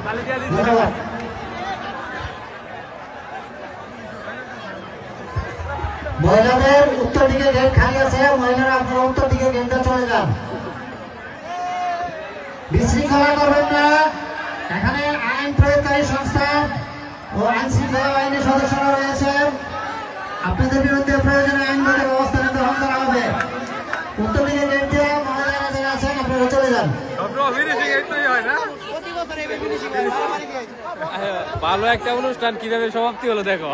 ধন্যবাদ। মহিলাদের উত্তর দিকে গেট খালি আছে, মহিলারা আপনারা উত্তর দিকে গেটটা চলে যান, বিশৃঙ্খলা করবেন না। এখানে আইন প্রয়োগকারী সংস্থা ও আইন শৃঙ্খলা বাহিনীর সদস্যরা রয়েছেন, আপনাদের বিরুদ্ধে প্রয়োজনে আইনগত ব্যবস্থা গ্রহণ করা হবে। উত্তর দিকে গেট দিয়ে মহিলারা যারা আছেন আপনারা চলে যান। ভালো একটা অনুষ্ঠান কিভাবে সমাপ্তি হলো দেখো।